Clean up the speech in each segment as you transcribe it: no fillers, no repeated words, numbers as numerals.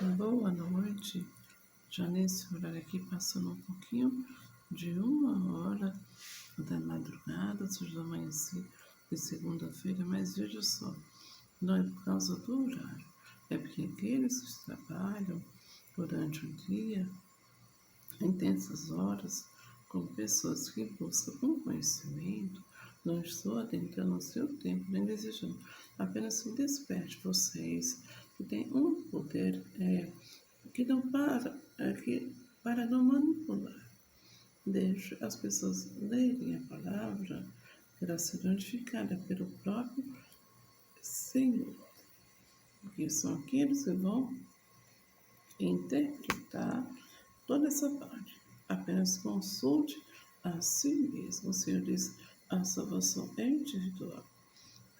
Boa noite. Já nesse horário aqui, passando um pouquinho de 1 hora da madrugada, seja do amanhecer de segunda-feira, mas veja só, não é por causa do horário, é porque aqueles que trabalham durante o dia, em intensas horas, como pessoas que buscam um conhecimento, não estou adentrando o seu tempo, nem desejando, apenas que desperte vocês, que tem um poder que não que para não manipular. Deixe as pessoas lerem a palavra, que ela será edificada pelo próprio Senhor, porque são aqueles que vão interpretar toda essa parte. Apenas consulte a si mesmo. O Senhor diz, a salvação é individual.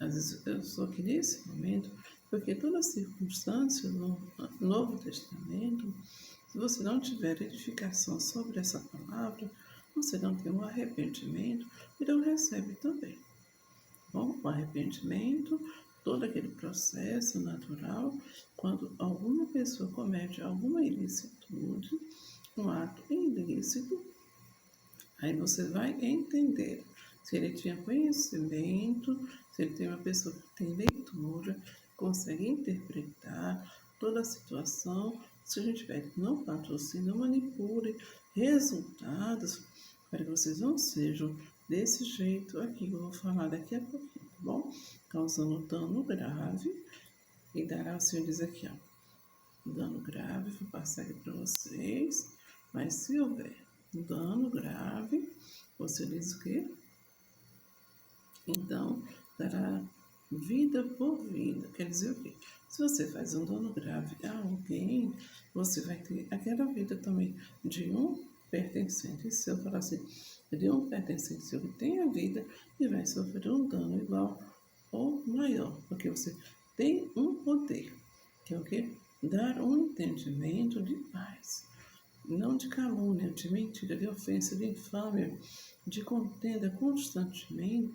Às vezes eu sou aqui nesse momento, porque toda circunstância no Novo Testamento, se você não tiver edificação sobre essa palavra, você não tem um arrependimento, então recebe também. Bom, o arrependimento, todo aquele processo natural, quando alguma pessoa comete alguma ilicitude, um ato ilícito, aí você vai entender se ele tinha conhecimento, se ele tem uma pessoa que tem leitura, consegue interpretar toda a situação. Se a gente tiver não patrocine, não manipule resultados para que vocês não sejam desse jeito aqui que eu vou falar daqui a pouquinho, tá bom? Causando dano grave e dará, o Senhor diz aqui, ó, dano grave, vou passar aqui para vocês, mas se houver dano grave, você diz o quê? Então, dará vida por vida. Quer dizer o quê? Se você faz um dano grave a alguém, você vai ter aquela vida também de um pertencente seu. Falar assim, de um pertencente seu que tem a vida e vai sofrer um dano igual ou maior, porque você tem um poder, que é o quê? Dar um entendimento de paz, não de calúnia, de mentira, de ofensa, de infâmia, de contenda constantemente,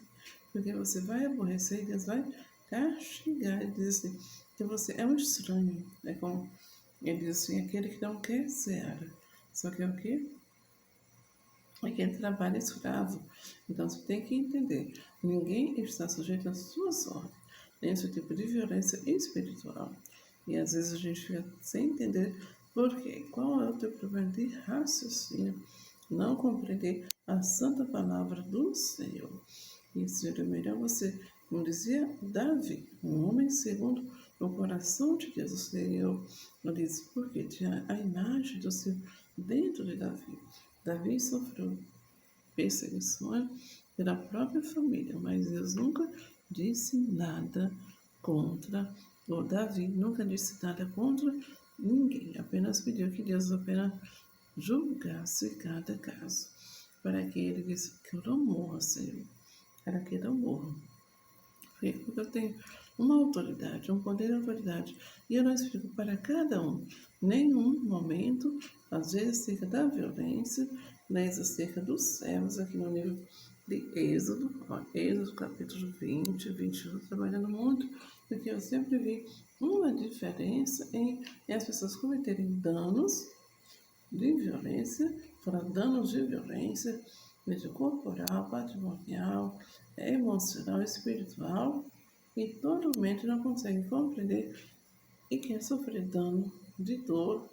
porque você vai aborrecer e Deus vai castigar e dizer assim, que você é um estranho. É como ele diz assim, aquele que não quer seara. Só que é o quê? É quem trabalha escravo. Então você tem que entender, ninguém está sujeito às suas ordens, nem esse tipo de violência espiritual. E às vezes a gente fica sem entender por quê. Qual é o teu problema de raciocínio? Não compreender a santa palavra do Senhor. E seria melhor você, como dizia Davi, um homem segundo o coração de Deus, o Senhor, ele diz, porque tinha a imagem do Senhor dentro de Davi. Davi sofreu perseguições pela própria família, mas Deus nunca disse nada contra o Davi, nunca disse nada contra ninguém, apenas pediu que Deus apenas julgasse cada caso, para que ele disse que eu não morra, Senhor, para que eu não morra. Porque eu tenho uma autoridade, um poder de autoridade, e eu não explico para cada um, nenhum momento, às vezes acerca da violência, mas acerca dos servos, aqui no livro de Êxodo, ó, Êxodo capítulo 20, 21, trabalhando muito, porque eu sempre vi uma diferença em as pessoas cometerem danos de violência, fora danos de violência, seja corporal, patrimonial, emocional, espiritual, e totalmente não consegue compreender e quer sofrer dano de dor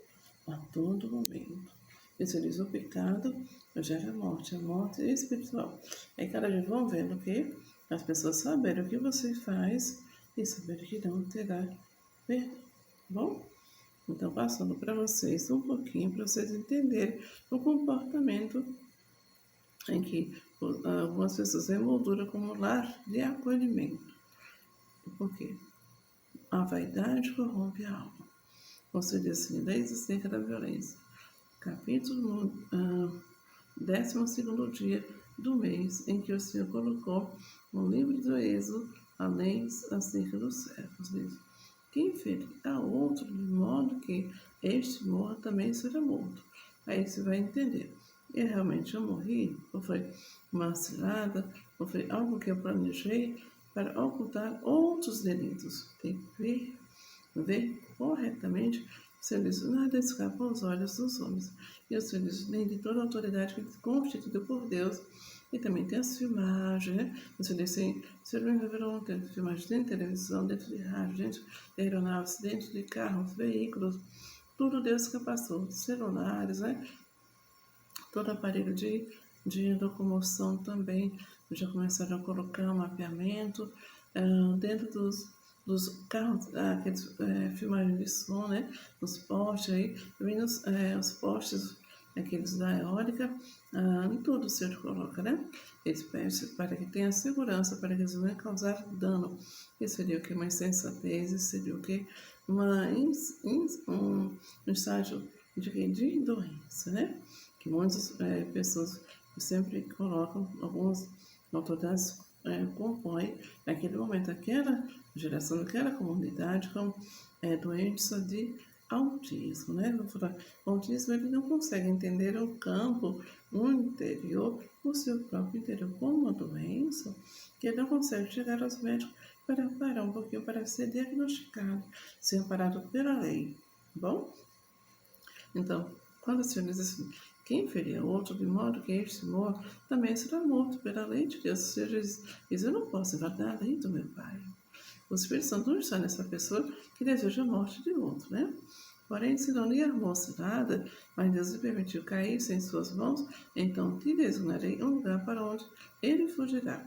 a todo momento. Isso diz o pecado gera morte, a morte espiritual. É cada dia vão vendo que as pessoas saberem o que você faz e saberem que não terá perdão. Bom? Então, passando para vocês um pouquinho, para vocês entenderem o comportamento em que algumas pessoas emolduram como lar de acolhimento. Por quê? A vaidade corrompe a alma. Você diz assim, leis acerca da violência. Capítulo 12º dia do mês em que o Senhor colocou no livro do Êxodo as leis acerca dos servos. Diz, quem ferir a outro de modo que este morra também será morto. Aí você vai entender. E realmente eu morri? Ou foi uma cilada? Ou foi algo que eu planejei para ocultar outros delitos? Tem que ver corretamente O Senhor diz, nada escapa aos olhos dos homens. E o Senhor diz, nem de toda a autoridade que é constituída por Deus. E também tem as filmagens, né? O Senhor diz assim, o Senhor me revelou dentro de filmagens, dentro de televisão, dentro de rádio, dentro de aeronaves, dentro de carros, veículos, tudo Deus capacitou, celulares, né? Todo aparelho de locomoção também já começaram a colocar um mapeamento dentro dos carros, aqueles filmagens de som, né? Nos postes aí, também os postes, aqueles da eólica, em tudo o Senhor coloca, né? Eles pedem para que tenha segurança, para que eles não causar dano. Isso seria o que? Uma insensatez, isso seria o que? Um estágio de doença, né? Que muitas pessoas sempre colocam, algumas autoridades compõem naquele momento aquela geração, daquela comunidade com doença de autismo, né? O autismo ele não consegue entender o campo, o interior, o seu próprio interior como uma doença, que ele não consegue chegar aos médicos para parar um pouquinho para ser diagnosticado, ser amparado pela lei, tá bom? Então, quando o Senhor diz assim, quem ferir a outro, de modo que este morra, também será morto pela lei de Deus. Ou seja, diz, eu não posso invalidar a lei do meu Pai. O Espírito Santo não está nessa pessoa que deseja a morte de outro, né? Porém, se não lhe armou cilada, mas Deus lhe permitiu cair em suas mãos, então te designarei um lugar para onde ele fugirá.